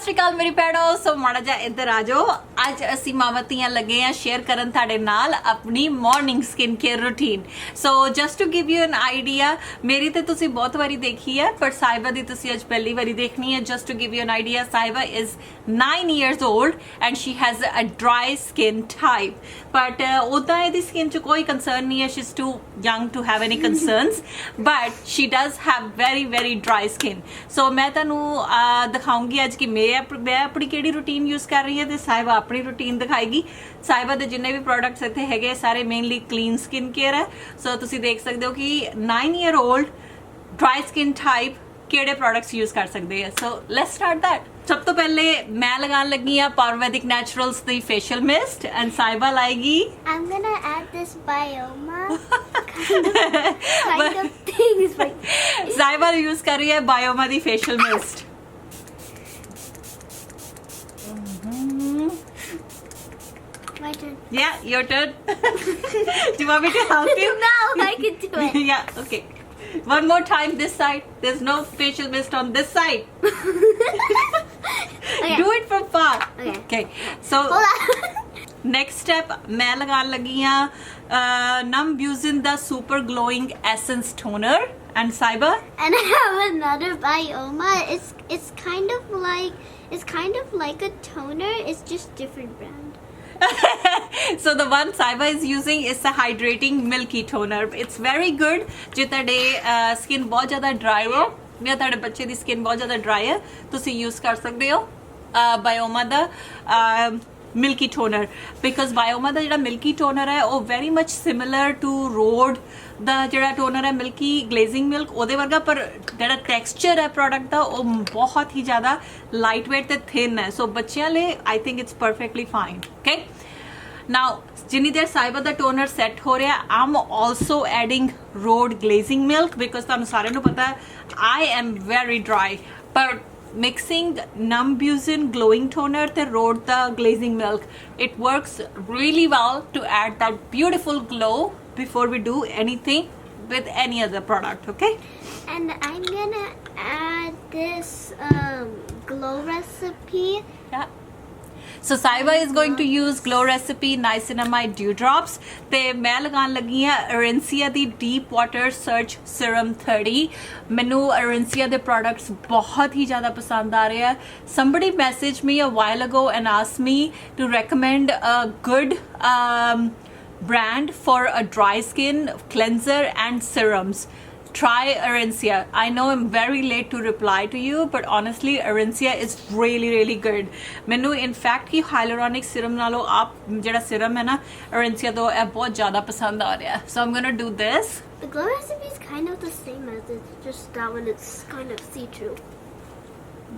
श्री अकाल मेरी भैणों सो माड़ा जा इधर आ जाओ अज असी मावतियां लगे हैं शेयर करन थाडे नाल अपनी morning skin care routine so just to give you an idea मेरी तो तुसी बहुत बारी देखी है पर साहिबा दी तुसी अज पहली बारी देखनी है just to give you an idea Sahiba is 9 years old and she has a dry skin type but उदा इहदी स्किन च कोई कंसर्न नहीं है she's too young to have any concerns but she does have very dry skin so मैं तनु दिखाऊंगी आज कि मैं अपनी केड़ी रूटीन यूज कर रही है ते साहिबा अपनी रूटीन दिखाएगी साहिबा दे जिन्ने भी प्रोडक्ट्स इत्थे हैगे सारे मेनली क्लीन स्किन केयर है सो तुसी देख सकते हो कि 9-year-old ड्राई स्किन टाइप केड़े प्रोडक्ट्स यूज कर सकते हैं सो लेट्स स्टार्ट दैट सब तो पहले मैं लगान लगी हां पावरवैदिक naturals the facial mist and Sahiba लाएगी I'm gonna add this Byoma kind of things like Sahiba use कर रही है Bioma the facial mist my turn. Yeah, your turn. Do you want me to help you? No, I can do it. Yeah, okay. One more time this side. There's no facial mist on this side. Okay. Do it from far. Okay. Okay. So Hold on. next step मैं लगान लगी हां नम Busin the super glowing essence toner and Saiba And I have another Byoma. It's kind of like a toner. It's just different brand. so the one Saiba is using is a hydrating milky toner. It's very good. जे ਤੁਹਾਡੇ skin बहुत ज़्यादा dry हो या ਤੁਹਾਡੇ ਬੱਚੇ ਦੀ skin बहुत ज़्यादा dry है ਤੁਸੀਂ use कर सकते हो Byoma the milky toner because Byoma ਦਾ ਜਿਹੜਾ milky toner है ਉਹ very much similar to Rhode ਦਾ ਜਿਹੜਾ toner ਹੈ milky glazing milk ਉਹਦੇ ਵਰਗਾ ਪਰ ਜਿਹੜਾ texture ਹੈ product ਦਾ ਉਹ ਬਹੁਤ ਹੀ ਜ਼ਿਆਦਾ lightweight ਤੇ thin ਹੈ so ਬੱਚਿਆਂ ਲਈ I think it's perfectly fine okay now जिन्नी देर साहिबा दा टोनर सेट हो रहा है I'm also adding Rhode glazing milk because तुहानू सारे नू पता है I am very dry पर mixing Busin glowing toner te Rhode the glazing milk it works really well to add that beautiful glow before we do anything with any other product okay And I'm gonna add this glow recipe. yeah so Saiba is going to use glow recipe niacinamide dewdrops te main lagan lagi ha Arencia di deep water surge serum 30 menu Arencia de products bahut hi zyada pasand aa rahe hai somebody messaged me a while ago and asked me to recommend a good brand for a dry skin cleanser and serums try Arencia. I know I'm very late to reply to you but honestly Arencia is really good ਮੈਨੂੰ in fact कि hyaluronic serum ਨਾਲੋਂ ਆਪ ਜਿਹੜਾ serum ਹੈ ਨਾ Arencia ਤੋਂ ਇਹ ਬਹੁਤ ਜ਼ਿਆਦਾ ਪਸੰਦ ਆ ਰਿਹਾ so I'm gonna do this The glow recipe is kind of the same as it, just that one it's kind of see-through.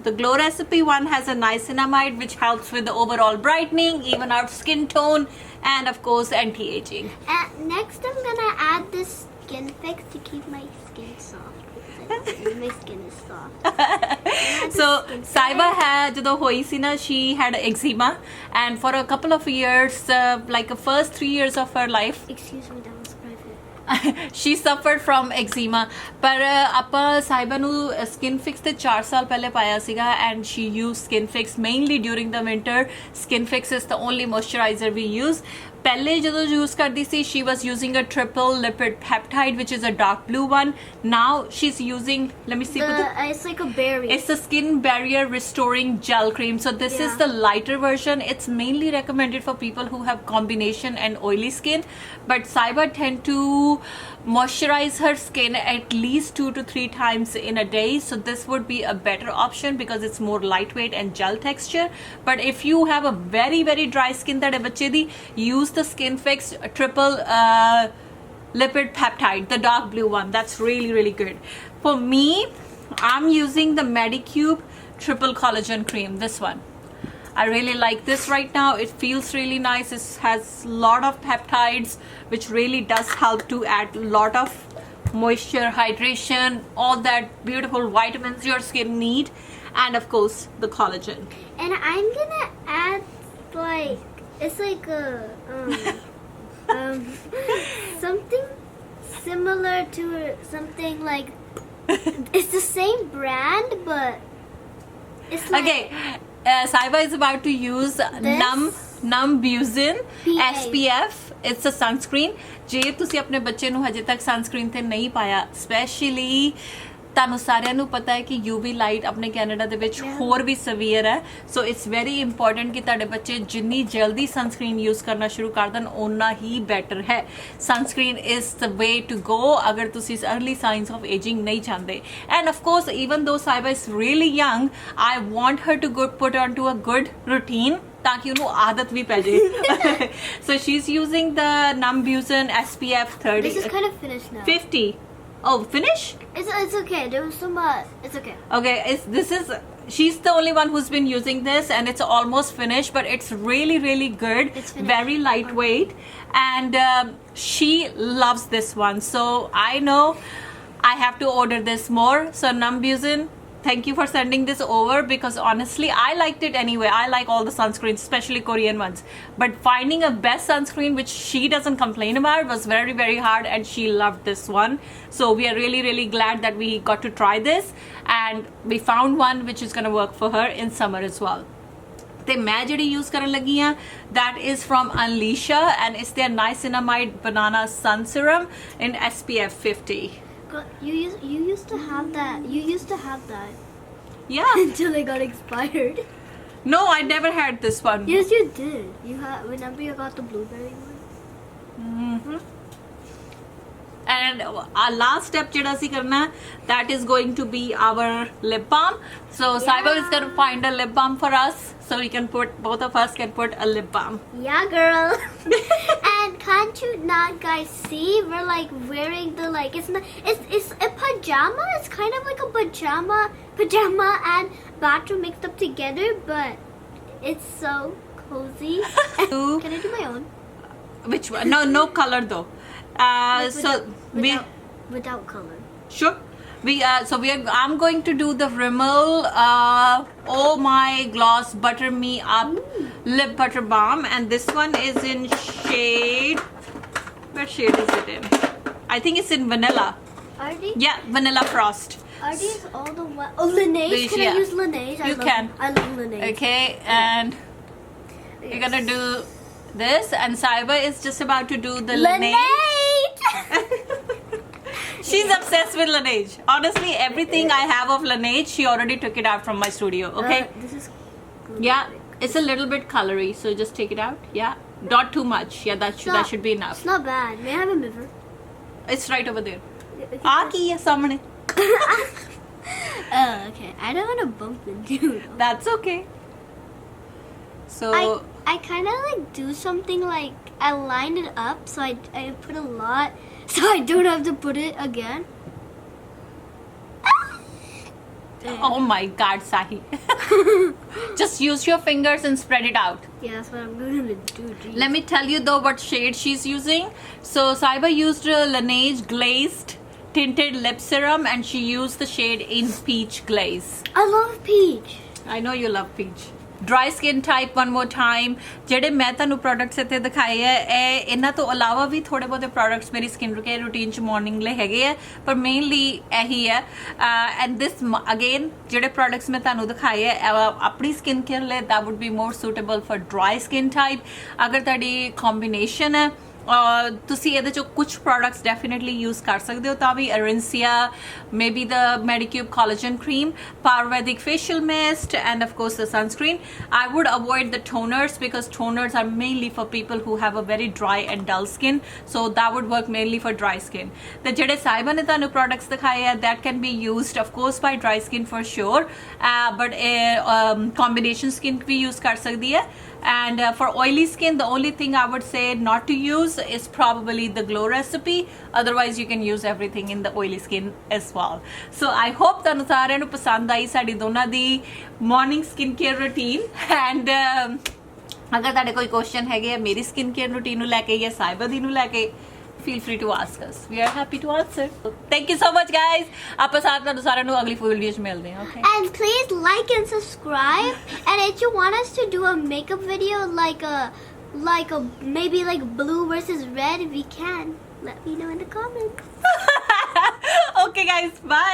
the glow recipe one has a niacinamide which helps with the overall brightening even out skin tone and of course anti-aging And next I'm gonna add this skin fix to keep my skin soft. My skin is soft. so Saiba had ਜਦੋਂ ਹੋਈ ਸੀ ਨਾ she had eczema and for a couple of years like the first 3 years of her life Excuse me, that was private. she suffered from eczema ਪਰ ਆਪਾਂ ਸਾहिਬਾ ਨੂੰ skin fix ਤੇ 4 ਸਾਲ ਪਹਿਲੇ ਪਾਇਆ ਸੀਗਾ and she used skin fix mainly during the winter skin fix is the only moisturizer we use ਪਹਿਲੇ ਜਦੋਂ यूज करती ਸੀ she was using a triple lipid peptide which is a dark blue one now she's using let me see It's like a berry. it's a skin barrier restoring gel cream so this is the lighter version it's mainly recommended for people who have combination and oily skin but Saiba tend to moisturize her skin at least 2 to 3 times in a day so this would be a better option because it's more lightweight and gel texture but if you have a very dry skin that ਬੱਚੇ ਦੀ use the skin fix triple lipid peptide the dark blue one that's really good for me I'm using the Medicube triple collagen cream this one I really like this right now it feels really nice it has a lot of peptides which really does help to add a lot of moisture hydration all that beautiful vitamins your skin need and of course the collagen And I'm gonna add like it's like a something similar to something like it's the same brand but it's like okay Saiba is about to use Numbuzin PA. SPF. It's a sunscreen. ਜੇ ਤੁਸੀਂ ਆਪਣੇ ਬੱਚੇ ਨੂੰ ਹਜੇ ਤੱਕ sunscreen ਤੇ ਨਹੀਂ ਪਾਇਆ, ਸਪੈਸ਼ਲੀ ਤੁਹਾਨੂੰ ਸਾਰਿਆਂ ਨੂੰ ਪਤਾ ਹੈ ਕਿ UV ਲਾਈਟ ਆਪਣੇ ਕੈਨੇਡਾ ਦੇ ਵਿੱਚ ਹੋਰ ਵੀ ਸਵੀਅਰ ਹੈ, ਸੋ ਇਟਸ ਵੈਰੀ ਇੰਪੋਰਟੈਂਟ ਕਿ ਤੁਹਾਡੇ ਬੱਚੇ ਜਿੰਨੀ ਜਲਦੀ ਸਨਸਕ੍ਰੀਨ ਯੂਜ਼ ਕਰਨਾ ਸ਼ੁਰੂ ਕਰ ਦੇਣ ਓਨਾ ਹੀ ਬੈਟਰ ਹੈ. Sunscreen is the way to go ਅਗਰ ਤੁਸੀਂ अर्ਲੀ ਸਾਈਨਸ ਆਫ ਏਜਿੰਗ ਨਹੀਂ ਚਾਹੁੰਦੇ. End of course even though Sahiba is really young, I want her to put on to a good routine ताकि उन्हें आदत भी पै जाए. So she's using the Numbuzin SPF 30. This is kind of finished now. 50. Oh, finish? It's okay. There was some. It's okay. Okay, she's the only one who's been using this, and it's almost finished, but it's really, really good. It's finished. Very lightweight, and she loves this one. So I know I have to order this more. So Numbuzin, thank you for sending this over, because honestly I liked it anyway. I like all the sunscreens, especially Korean ones, but finding a best sunscreen which she doesn't complain about was very, very hard, and she loved this one. So we are really, really glad that we got to try this, and we found one which is going to work for her in summer as well. ਤੇ ਮੈਂ ਜਿਹੜੀ use ਕਰਨ ਲੱਗੀ ਆ, that is from Unleasha, and it's their niacinamide banana sun serum in SPF 50. You used to have that. You used to have that. Yeah. Until it got expired. No, I never had this one. Yes, you did. You had. Remember you got the blueberry one? And our last step jada si karna, that is going to be our lip balm. So Saiba is going to find a lip balm for us, so we can put, both of us can put a lip balm. Yeah, girl. And can't you not guys see? We're like wearing the like it's a pajama. It's kind of like a pajama and bathroom mixed up together, but it's so cozy. Can I do my own? Which one? No color though. Without color. Sure. I'm going to do the Rimmel Oh My Gloss Butter Me Up Lip Butter Balm, and this one is in shade, what shade is it in? I think it's in vanilla. Are these? Yeah, Vanilla Frost. Are these all the Laneige? Can I use Laneige? You can. I love Laneige. Okay, and you're gonna do this, and Saiba is just about to do the Laneige. She's obsessed with Laneige. Honestly, everything I have of Laneige, she already took it out from my studio. Okay. This is. Yeah, it's a little bit colory, so just take it out. Yeah, not too much. Yeah, that should be enough. It's not bad. May I have a mirror? It's right over there. Aaki hai samne. Okay. I don't want to bump into you. That's okay. So I kind of like do something like I line it up, so I put a lot, so I don't have to put it again. oh my God, Sahi. Just use your fingers and spread it out. Yeah, that's what I'm gonna do. Geez. Let me tell you though what shade she's using. So Saiba used a Laneige glazed tinted lip serum, and she used the shade in Peach Glaze. I love peach. I know you love peach. Dry skin type, one more time. ਜਿਹੜੇ ਮੈਂ ਤੁਹਾਨੂੰ products ਇੱਥੇ ਦਿਖਾਏ ਹੈ, ਇਹ ਇਹਨਾਂ ਤੋਂ ਇਲਾਵਾ ਵੀ ਥੋੜੇ ਬਹੁਤੇ ਪ੍ਰੋਡਕਟਸ ਮੇਰੀ ਸਕਿਨ ਕੇਅਰ ਰੂਟੀਨ ਚ ਮਾਰਨਿੰਗ ਲਈ ਹੈਗੇ ਆ, ਪਰ ਮੇਨਲੀ ਇਹੀ ਹੈ. ਐਂਡ ਦਿਸ ਅਗੇਨ ਜਿਹੜੇ ਪ੍ਰੋਡਕਟਸ ਮੈਂ ਤੁਹਾਨੂੰ ਦਿਖਾਏ ਹੈ ਆਪਣੀ ਸਕਿਨ ਕੇਅਰ ਲਈ, that would be more suitable for dry skin type. ਅਗਰ ਤੁਹਾਡੀ ਕੰਬੀਨੇਸ਼ਨ ਹੈ ਤੁਸੀਂ ਇਹਦੇ ਚੋਂ ਕੁਝ ਪ੍ਰੋਡਕਟਸ ਡੈਫੀਨੇਟਲੀ ਯੂਜ਼ ਕਰ ਸਕਦੇ ਹੋ, ਤਾਂ ਵੀ Arencia, maybe the Medicube collagen cream, Ayurvedic facial mist, and of course the sunscreen. I would avoid the toners, because toners are mainly for people who have a very dry and dull skin, so that would work mainly for dry skin. ਤੇ ਜਿਹੜੇ ਸਾਈਬਾ ਨੇ ਤੁਹਾਨੂੰ products ਦਿਖਾਏ ਆ, that can be used of course by dry skin for sure, but combination skin ਵੀ use ਕਰ ਸਕਦੀ ਹੈ. And for oily skin, the only thing I would say not to use is probably the glow recipe. Otherwise you can use everything in the oily skin as well. So I hope ਤੁਹਾਨੂੰ ਸਾਰਿਆਂ ਨੂੰ ਪਸੰਦ ਆਈ ਸਾਡੀ ਦੋਨਾਂ ਦੀ morning skincare routine. And ਅਗਰ ਤੁਹਾਡੇ ਕੋਈ question ਹੈਗੇ ਆ ਮੇਰੀ skincare routine ਨੂੰ ਲੈ ਕੇ ਜਾਂ ਸਾਈਬਾ ਦੀ ਨੂੰ ਲੈ ਕੇ, feel free to ask us. We are happy to answer. Thank you so much, guys. ਆਪਾਂ ਤੁਹਾਨੂੰ ਸਾਰਿਆਂ ਨੂੰ ਅਗਲੀ ਵੀਡੀਓ 'ਚ ਮਿਲਦੇ ਹਾਂ. Okay. And please like and subscribe. And if you want us to do a makeup video like a maybe like blue versus red, we can. Let me know in the comments. Okay, guys. Bye.